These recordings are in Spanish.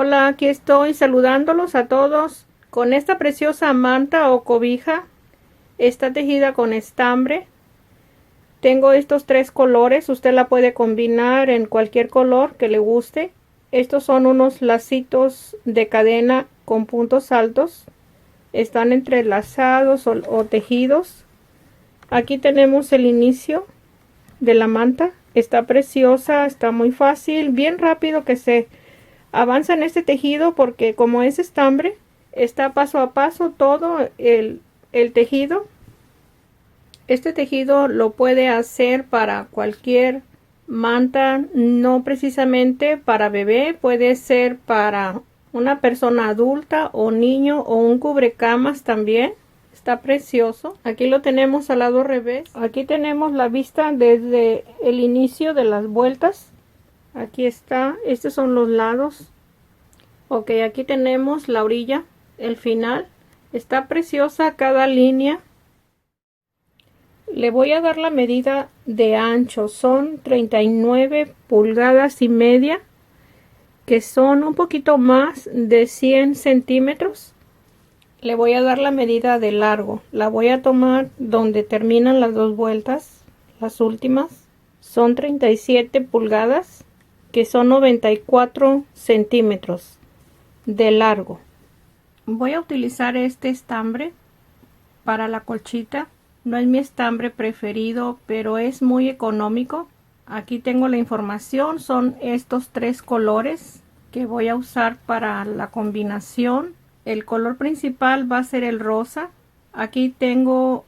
Hola, aquí estoy saludándolos a todos con esta preciosa manta o cobija. Está tejida con estambre. Tengo estos tres colores, usted la puede combinar en cualquier color que le guste. Estos son unos lacitos de cadena con puntos altos. Están entrelazados o tejidos. Aquí tenemos el inicio de la manta. Está preciosa, está muy fácil, bien rápido que se avanza en este tejido porque como es estambre, está paso a paso todo el tejido. Este tejido lo puede hacer para cualquier manta, no precisamente para bebé, puede ser para una persona adulta o niño o un cubrecamas también. Está precioso. Aquí lo tenemos al lado revés. Aquí tenemos la vista desde el inicio de las vueltas. Aquí está. Estos son los lados. Ok, aquí tenemos la orilla, el final. Está preciosa cada línea. Le voy a dar la medida de ancho. Son 39 pulgadas y media, que son un poquito más de 100 centímetros. Le voy a dar la medida de largo. La voy a tomar donde terminan las dos vueltas, las últimas. Son 37 pulgadas, que son 94 centímetros de largo. Voy a utilizar este estambre para la colchita. No es mi estambre preferido, pero es muy económico. Aquí tengo la información. Son estos tres colores que voy a usar para la combinación. El color principal va a ser el rosa. Aquí tengo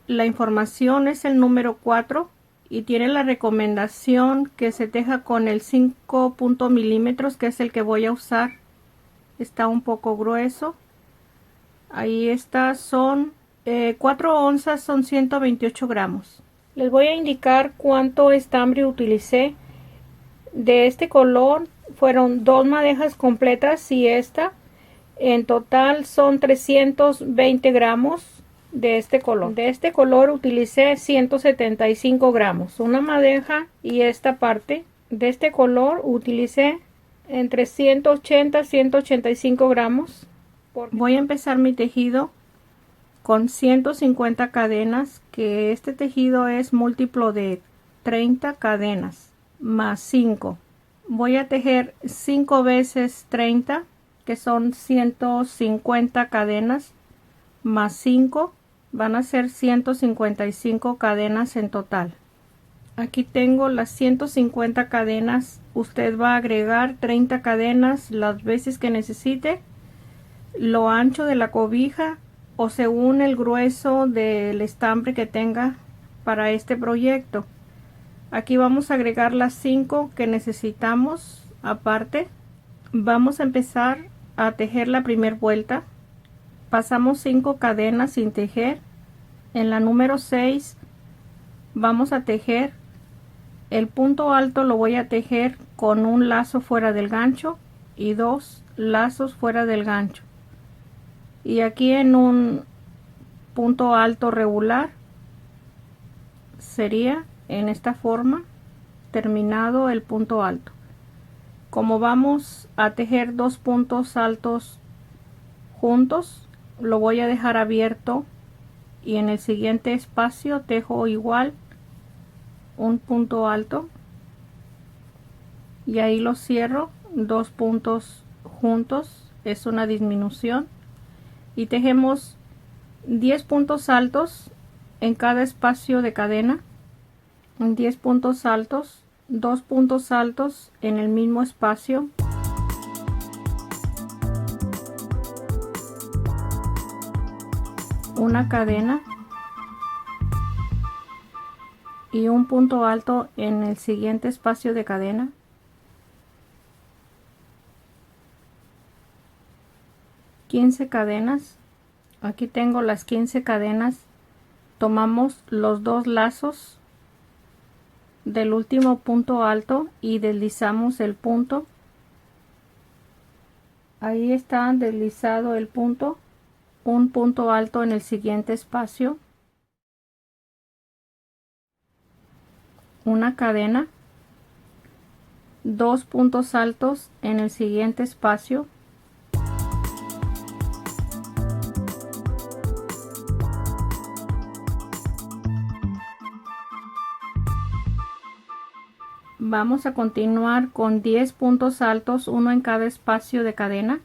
la información, es el número 4 y tiene la recomendación que se teja con el 5 milímetros, que es el que voy a usar. Está un poco grueso. Ahí está, son 4 onzas, son 128 gramos. Les voy a indicar cuánto estambre utilicé. De este color fueron 2 madejas completas y esta. En total son 320 gramos de este color. De este color utilicé 175 gramos. Una madeja y esta parte. De este color utilicé entre 180 y 185 gramos. Voy a empezar mi tejido con 150 cadenas, que este tejido es múltiplo de 30 cadenas más 5. Voy a tejer 5 veces 30, que son 150 cadenas más 5, van a ser 155 cadenas en total. Aquí tengo las 150 cadenas. Usted va a agregar 30 cadenas las veces que necesite, lo ancho de la cobija o según el grueso del estambre que tenga para este proyecto. Aquí vamos a agregar las 5 que necesitamos aparte. Vamos a empezar a tejer la primera vuelta. Pasamos 5 cadenas sin tejer. En la número 6 vamos a tejer el punto alto. Lo voy a tejer con un lazo fuera del gancho y 2 lazos fuera del gancho. Y aquí en un punto alto regular sería en esta forma terminado el punto alto. Como vamos a tejer 2 puntos altos juntos, lo voy a dejar abierto y en el siguiente espacio tejo igual un punto alto y ahí lo cierro. 2 puntos juntos es una disminución y tejemos 10 puntos altos en cada espacio de cadena. 10 puntos altos, 2 puntos altos en el mismo espacio, una cadena y un punto alto en el siguiente espacio de cadena. $15 cadenas. Aquí tengo las 15 cadenas. Tomamos los 2 lazos del último punto alto y deslizamos el punto. Ahí está deslizado el punto. Un punto alto en el siguiente espacio, una cadena 2 puntos altos en el siguiente espacio, vamos a continuar con 10 puntos altos, uno en cada espacio de cadena.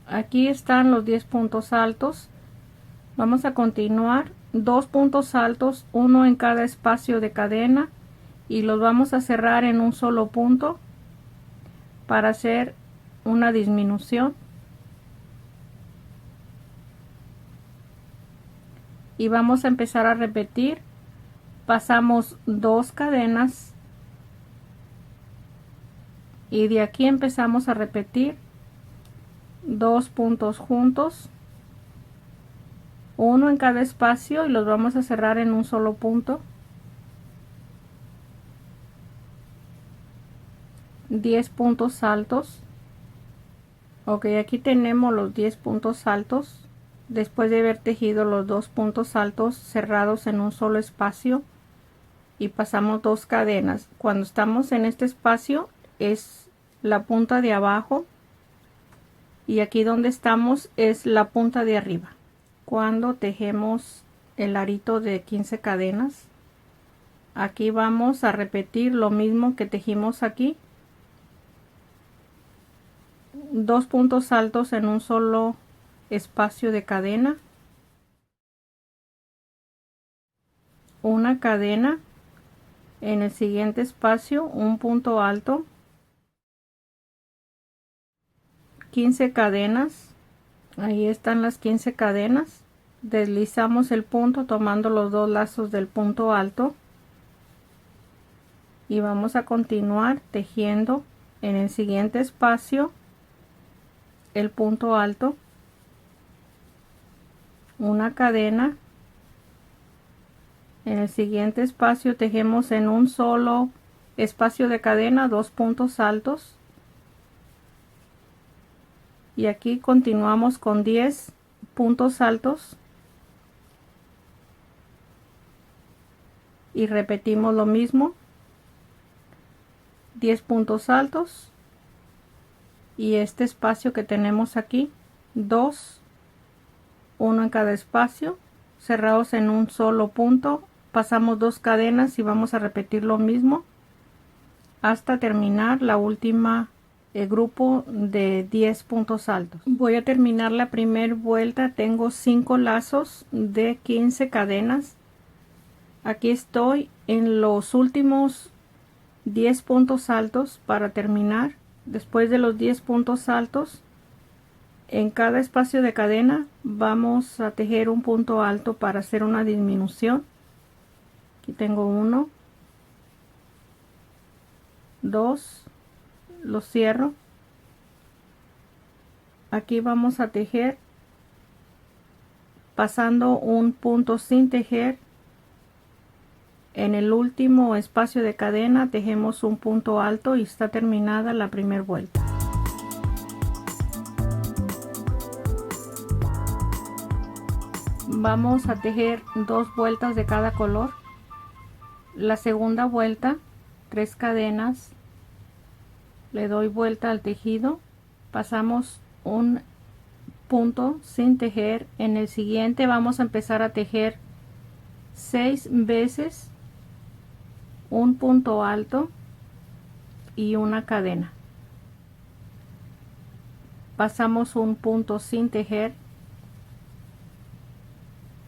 Aquí están los 10 puntos altos. Vamos a continuar 2 puntos altos, uno en cada espacio de cadena, y los vamos a cerrar en un solo punto para hacer una disminución. Y vamos a empezar a repetir. Pasamos 2 cadenas y de aquí empezamos a repetir 2 puntos juntos, uno en cada espacio, y los vamos a cerrar en un solo punto. 10 puntos altos. Ok, aquí tenemos los 10 puntos altos después de haber tejido los 2 puntos altos cerrados en un solo espacio, y pasamos 2 cadenas. Cuando estamos en este espacio es la punta de abajo, y aquí donde estamos es la punta de arriba. Cuando tejemos el arito de 15 cadenas, aquí vamos a repetir lo mismo que tejimos aquí. 2 puntos altos en un solo espacio de cadena, una cadena en el siguiente espacio, un punto alto, 15 cadenas. Ahí están las 15 cadenas. Deslizamos el punto tomando los 2 lazos del punto alto y vamos a continuar tejiendo en el siguiente espacio el punto alto, una cadena. En el siguiente espacio tejemos en un solo espacio de cadena 2 puntos altos, y aquí continuamos con 10 puntos altos y repetimos lo mismo, 10 puntos altos, y este espacio que tenemos aquí 2, uno en cada espacio, cerrados en un solo punto. Pasamos 2 cadenas y vamos a repetir lo mismo hasta terminar la última grupo de 10 puntos altos. Voy a terminar la primera vuelta. Tengo 5 lazos de 15 cadenas. Aquí estoy en los últimos 10 puntos altos para terminar. Después de los 10 puntos altos, en cada espacio de cadena vamos a tejer un punto alto para hacer una disminución. Aquí tengo 1, 2, lo cierro. Aquí vamos a tejer pasando un punto sin tejer. En el último espacio de cadena tejemos un punto alto y está terminada la primera vuelta. Vamos a tejer 2 vueltas de cada color. La segunda vuelta, 3 cadenas, le doy vuelta al tejido, pasamos un punto sin tejer. En el siguiente vamos a empezar a tejer 6 veces un punto alto y una cadena. Pasamos un punto sin tejer,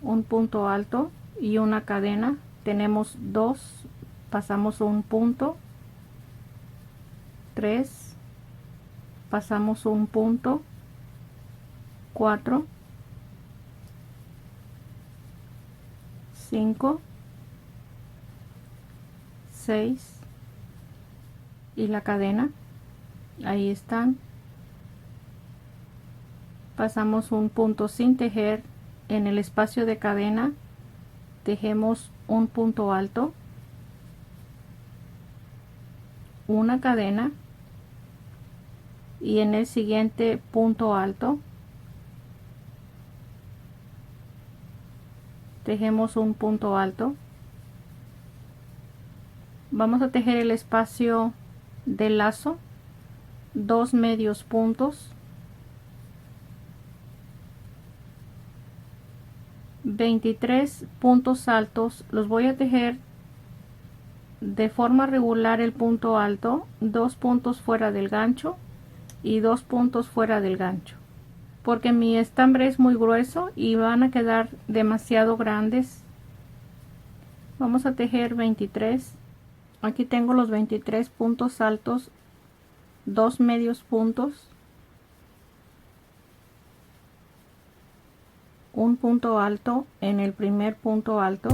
un punto alto y una cadena. Tenemos 2, pasamos un punto, 3, pasamos un punto, 4, 5, 6 y la cadena. Ahí están. Pasamos un punto sin tejer. En el espacio de cadena tejemos un punto alto, una cadena, y en el siguiente punto alto tejemos un punto alto. Vamos a tejer el espacio del lazo, 2 medios puntos, 23 puntos altos. Los voy a tejer de forma regular el punto alto, 2 puntos fuera del gancho y 2 puntos fuera del gancho, porque mi estambre es muy grueso y van a quedar demasiado grandes. Vamos a tejer 23. Aquí tengo los 23 puntos altos, 2 medios puntos, un punto alto en el primer punto alto,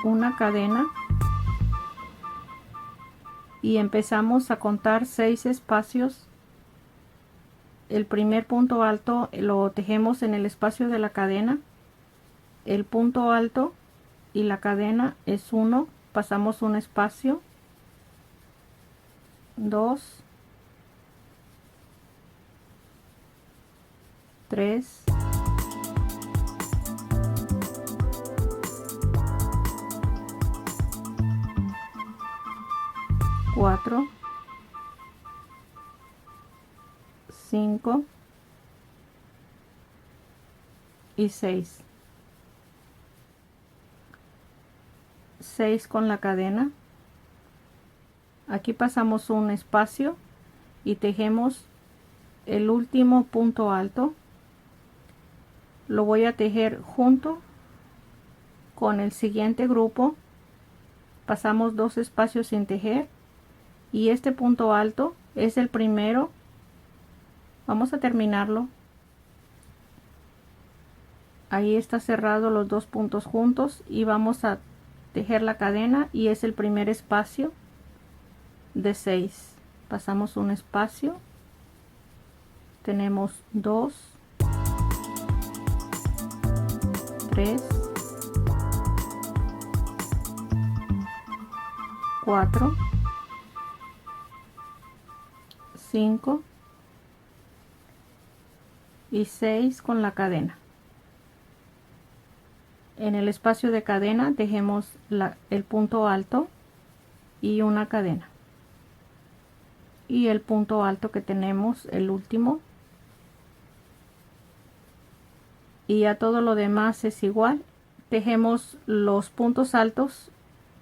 una cadena, y empezamos a contar 6 espacios. El primer punto alto lo tejemos en el espacio de la cadena, el punto alto y la cadena es 1, pasamos un espacio, 2, 3, 4, 5 y 6. 6 con la cadena. Aquí pasamos un espacio y tejemos el último punto alto. Lo voy a tejer junto con el siguiente grupo. Pasamos 2 espacios sin tejer y este punto alto es el primero. Vamos a terminarlo. Ahí está cerrado los 2 puntos juntos y vamos a tejer la cadena y es el primer espacio de 6. Pasamos un espacio, tenemos 2, 3, 4, 5 y 6 con la cadena. En el espacio de cadena tejemos el punto alto y una cadena, y el punto alto que tenemos, el último, y ya todo lo demás es igual. Tejemos los puntos altos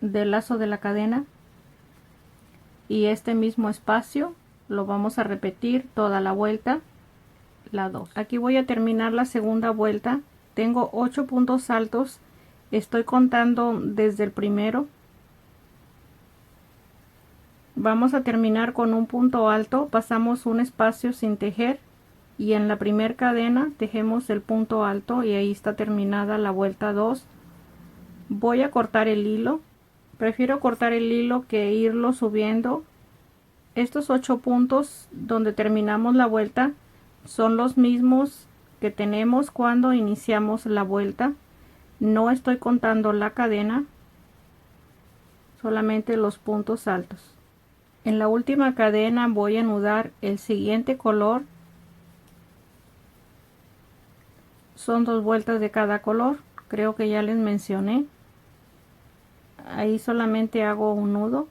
del lazo de la cadena y este mismo espacio lo vamos a repetir toda la vuelta, la 2. Aquí voy a terminar la segunda vuelta. Tengo 8 puntos altos, estoy contando desde el primero. Vamos a terminar con un punto alto, pasamos un espacio sin tejer y en la primera cadena tejemos el punto alto y ahí está terminada la vuelta 2. Voy a cortar el hilo, prefiero cortar el hilo que irlo subiendo. Estos 8 puntos donde terminamos la vuelta son los mismos que tenemos cuando iniciamos la vuelta. No estoy contando la cadena, solamente los puntos altos. En la última cadena voy a anudar el siguiente color. Son 2 vueltas de cada color, creo que ya les mencioné. Ahí solamente hago un nudo,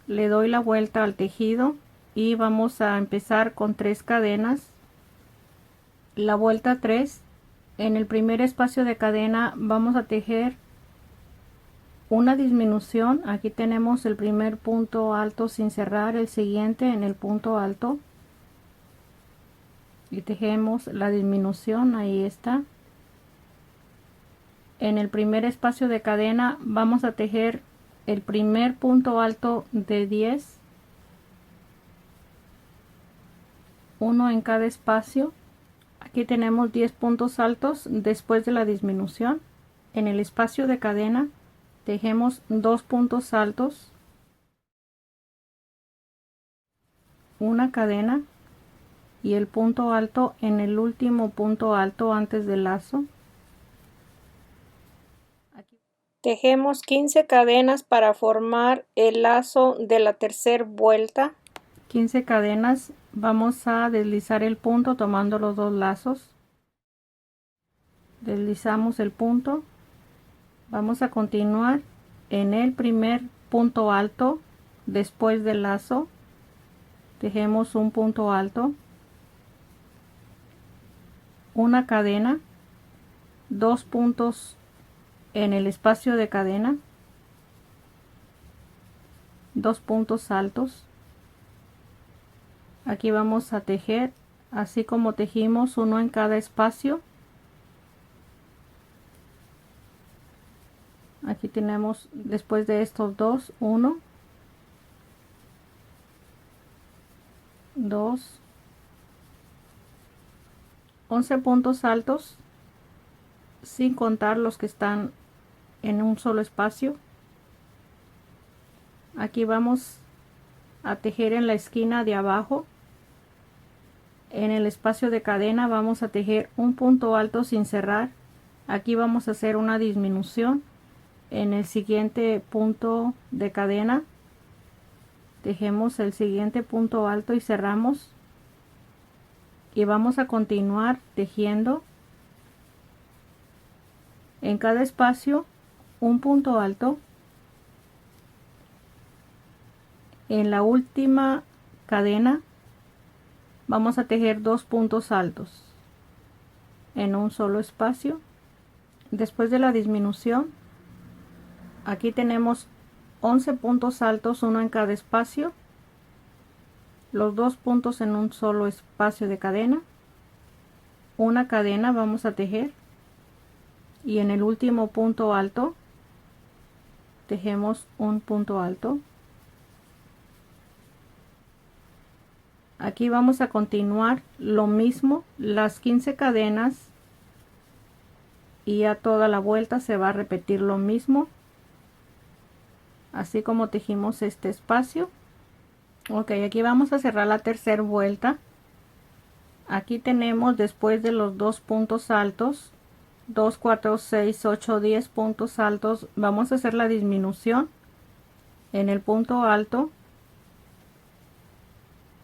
le doy la vuelta al tejido y vamos a empezar con 3 cadenas. La vuelta 3, en el primer espacio de cadena vamos a tejer una disminución. Aquí tenemos el primer punto alto sin cerrar, el siguiente en el punto alto y tejemos la disminución. Ahí está. En el primer espacio de cadena vamos a tejer el primer punto alto de 10, uno en cada espacio. Aquí tenemos 10 puntos altos después de la disminución. En el espacio de cadena tejemos 2 puntos altos, una cadena y el punto alto en el último punto alto antes del lazo. Tejemos 15 cadenas para formar el lazo de la tercera vuelta. 15 cadenas, vamos a deslizar el punto tomando los 2 lazos. deslizamos el punto, vamos a continuar en el primer punto alto después del lazo, tejemos un punto alto, una cadena, 2 puntos en el espacio de cadena, 2 puntos altos. Aquí vamos a tejer así como tejimos, uno en cada espacio. Aquí tenemos, después de estos dos, 1, 2, 11 puntos altos, sin contar los que están en un solo espacio. Aquí vamos a tejer en la esquina de abajo. En el espacio de cadena vamos a tejer un punto alto sin cerrar. Aquí vamos a hacer una disminución. En el siguiente punto de cadena tejemos el siguiente punto alto y cerramos, y vamos a continuar tejiendo en cada espacio un punto alto. En la última cadena vamos a tejer 2 puntos altos en un solo espacio. Después de la disminución, aquí tenemos 11 puntos altos, uno en cada espacio, los 2 puntos en un solo espacio de cadena, una cadena vamos a tejer, y en el último punto alto tejemos un punto alto. Aquí vamos a continuar lo mismo, las 15 cadenas, y a toda la vuelta se va a repetir lo mismo, así como tejimos este espacio. Ok, aquí vamos a cerrar la tercera vuelta. Aquí tenemos, después de los 2 puntos altos, 2, 4, 6, 8, 10 puntos altos, vamos a hacer la disminución en el punto alto,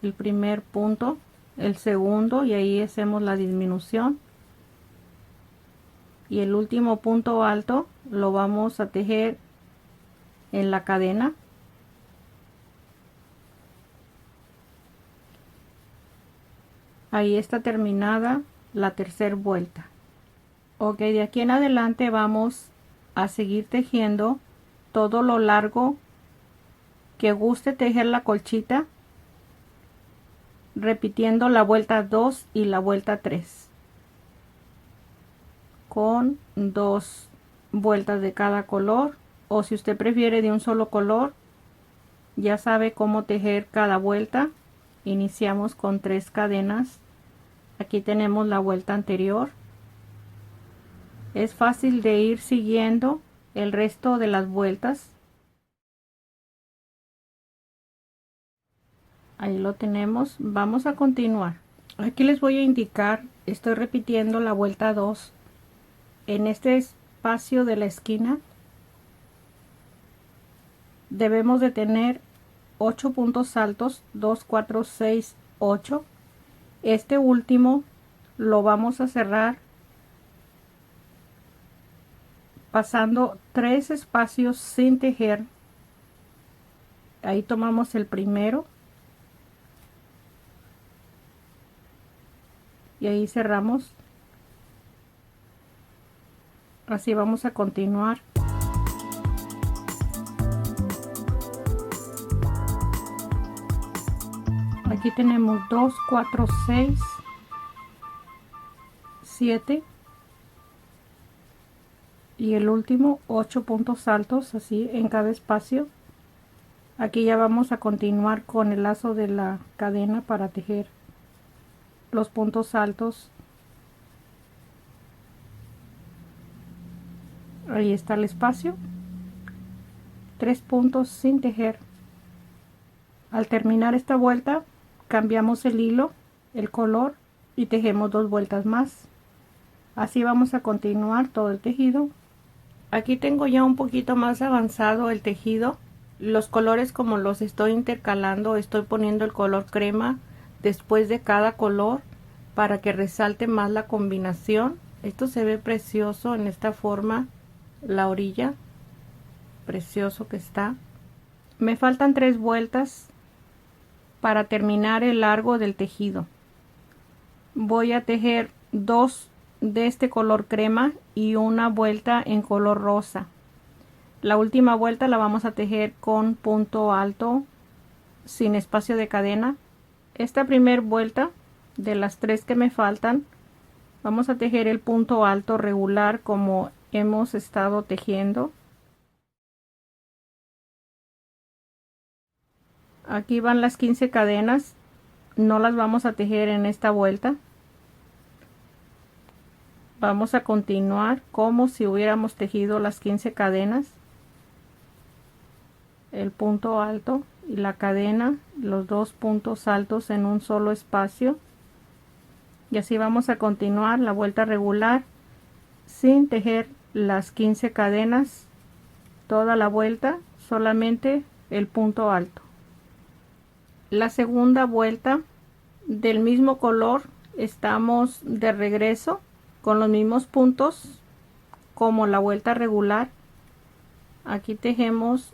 el primer punto, el segundo, y ahí hacemos la disminución, y el último punto alto lo vamos a tejer en la cadena. Ahí está terminada la tercera vuelta. Ok, de aquí en adelante vamos a seguir tejiendo todo lo largo que guste tejer la colchita, repitiendo la vuelta 2 y la vuelta 3 con 2 vueltas de cada color, o si usted prefiere de un solo color, ya sabe cómo tejer cada vuelta. Iniciamos con 3 cadenas. Aquí tenemos la vuelta anterior. Es fácil de ir siguiendo el resto de las vueltas. Ahí lo tenemos. Vamos a continuar. Aquí les voy a indicar, estoy repitiendo la vuelta 2 en este espacio de la esquina. Debemos de tener 8 puntos altos, 2, 4, 6, 8. Este último lo vamos a cerrar pasando 3 espacios sin tejer. Ahí tomamos el primero y ahí cerramos. Así vamos a continuar. Aquí tenemos 2, 4, 6, 7 y el último 8 puntos altos, así en cada espacio. Aquí ya vamos a continuar con el lazo de la cadena para tejer los puntos altos. Ahí está el espacio, 3 puntos sin tejer. Al terminar esta vuelta cambiamos el hilo, el color, y tejemos 2 vueltas más. Así vamos a continuar todo el tejido. Aquí tengo ya un poquito más avanzado el tejido. Los colores, como los estoy intercalando, estoy poniendo el color crema después de cada color para que resalte más la combinación. Esto se ve precioso en esta forma, la orilla, precioso que está. Me faltan 3 vueltas para terminar el largo del tejido. Voy a tejer 2 de este color crema y una vuelta en color rosa. La última vuelta la vamos a tejer con punto alto sin espacio de cadena. Esta primera vuelta de las 3 que me faltan, vamos a tejer el punto alto regular como hemos estado tejiendo. Aquí van las 15 cadenas, no las vamos a tejer en esta vuelta. Vamos a continuar como si hubiéramos tejido las 15 cadenas. El punto alto y la cadena, los 2 puntos altos en un solo espacio. Y así vamos a continuar la vuelta regular sin tejer las 15 cadenas toda la vuelta, solamente el punto alto. La segunda vuelta del mismo color, estamos de regreso con los mismos puntos como la vuelta regular. Aquí tejemos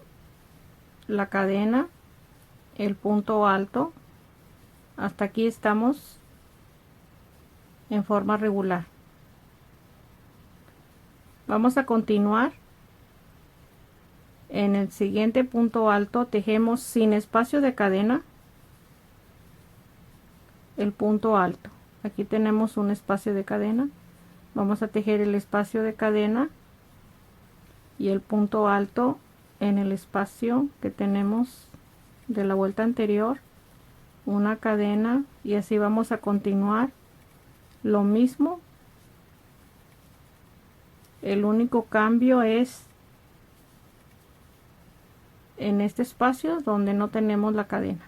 la cadena, el punto alto, hasta aquí estamos en forma regular. Vamos a continuar. En el siguiente punto alto tejemos sin espacio de cadena el punto alto. Aquí tenemos un espacio de cadena, vamos a tejer el espacio de cadena y el punto alto en el espacio que tenemos de la vuelta anterior, una cadena, y así vamos a continuar lo mismo. El único cambio es en este espacio donde no tenemos la cadena.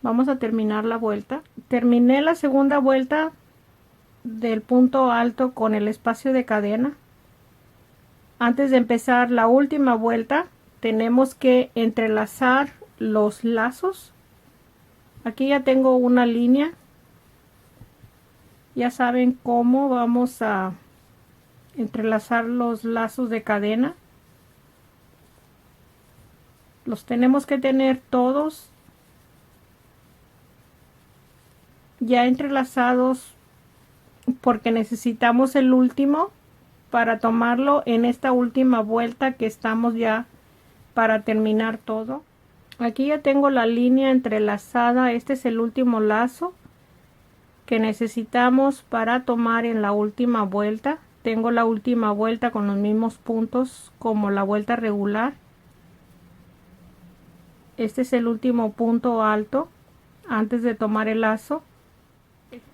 Vamos a terminar la vuelta. Terminé la segunda vuelta del punto alto con el espacio de cadena. Antes de empezar la última vuelta tenemos que entrelazar los lazos. Aquí ya tengo una línea. Ya saben cómo vamos a entrelazar los lazos de cadena. Los tenemos que tener todos ya entrelazados porque necesitamos el último para tomarlo en esta última vuelta que estamos ya para terminar todo. Aquí ya tengo la línea entrelazada. Este es el último lazo que necesitamos para tomar en la última vuelta. Tengo la última vuelta con los mismos puntos como la vuelta regular. Este es el último punto alto antes de tomar el lazo.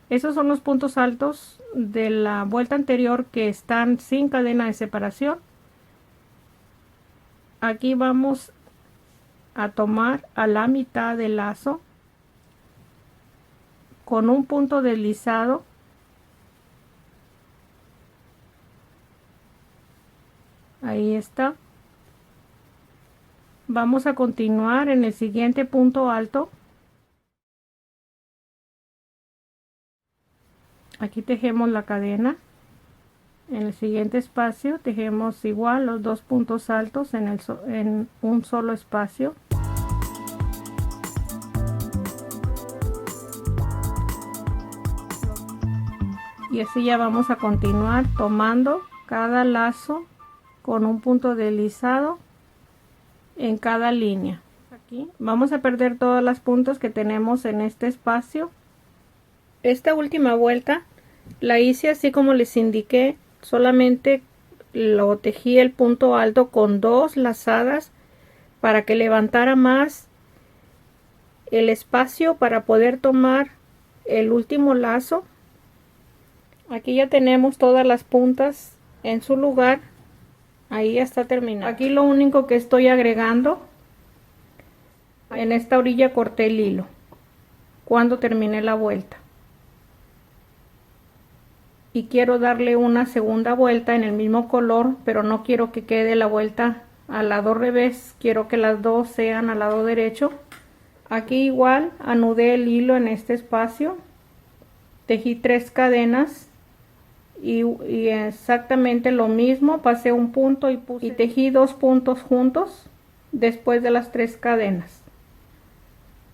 Esos son los puntos altos de la vuelta anterior que están sin cadena de separación. Aquí vamos a tomar a la mitad del lazo con un punto deslizado. Ahí está. Vamos a continuar en el siguiente punto alto. Aquí tejemos la cadena. En el siguiente espacio tejemos igual los 2 puntos altos en un solo espacio. Y así ya vamos a continuar tomando cada lazo con un punto deslizado en cada línea. Aquí vamos a perder todas las puntos que tenemos en este espacio. Esta última vuelta la hice así como les indiqué, solamente lo tejí el punto alto con 2 lazadas para que levantara más el espacio para poder tomar el último lazo. Aquí ya tenemos todas las puntas en su lugar. Ahí ya está terminado. Aquí lo único que estoy agregando, en esta orilla corté el hilo cuando terminé la vuelta y quiero darle una segunda vuelta en el mismo color, pero no quiero que quede la vuelta al lado revés, quiero que las dos sean al lado derecho. Aquí igual anudé el hilo en este espacio, tejí 3 cadenas y exactamente lo mismo, pasé un punto y tejí 2 puntos juntos después de las 3 cadenas.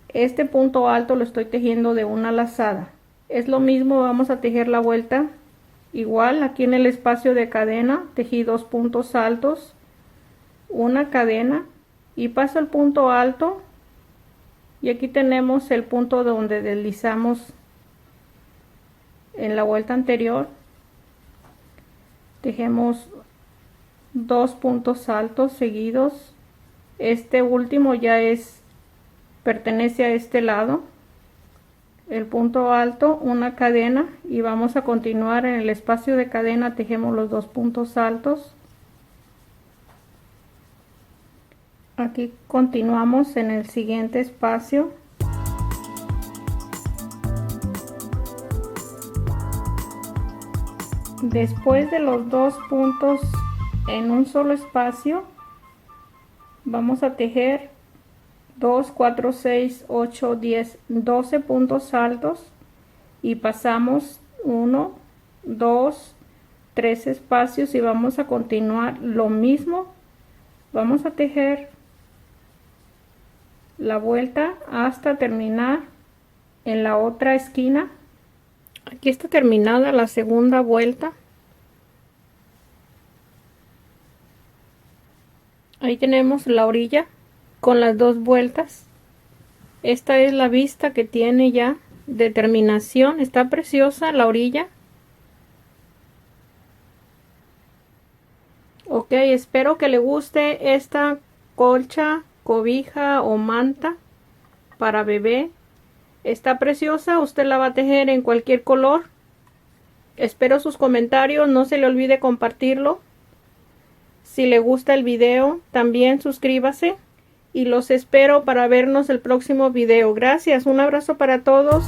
Este punto alto lo estoy tejiendo de una lazada. Es lo mismo, vamos a tejer la vuelta igual. Aquí en el espacio de cadena tejí 2 puntos altos, una cadena y paso el punto alto, y aquí tenemos el punto donde deslizamos en la vuelta anterior. Tejemos 2 puntos altos seguidos. Este último ya pertenece a este lado. El punto alto, una cadena, y vamos a continuar en el espacio de cadena. Tejemos los 2 puntos altos. Aquí continuamos en el siguiente espacio. Después de los 2 puntos en un solo espacio, vamos a tejer 2, 4, 6, 8, 10, 12 puntos altos y pasamos 1, 2, 3 espacios y vamos a continuar lo mismo. Vamos a tejer la vuelta hasta terminar en la otra esquina. Aquí está terminada la segunda vuelta. Ahí tenemos la orilla con las 2 vueltas. Esta es la vista que tiene ya de terminación. Está preciosa la orilla. Ok, espero que le guste esta colcha, cobija o manta para bebé. Está preciosa, usted la va a tejer en cualquier color. Espero sus comentarios, no se le olvide compartirlo. Si le gusta el video, también suscríbase y los espero para vernos el próximo video. Gracias, un abrazo para todos.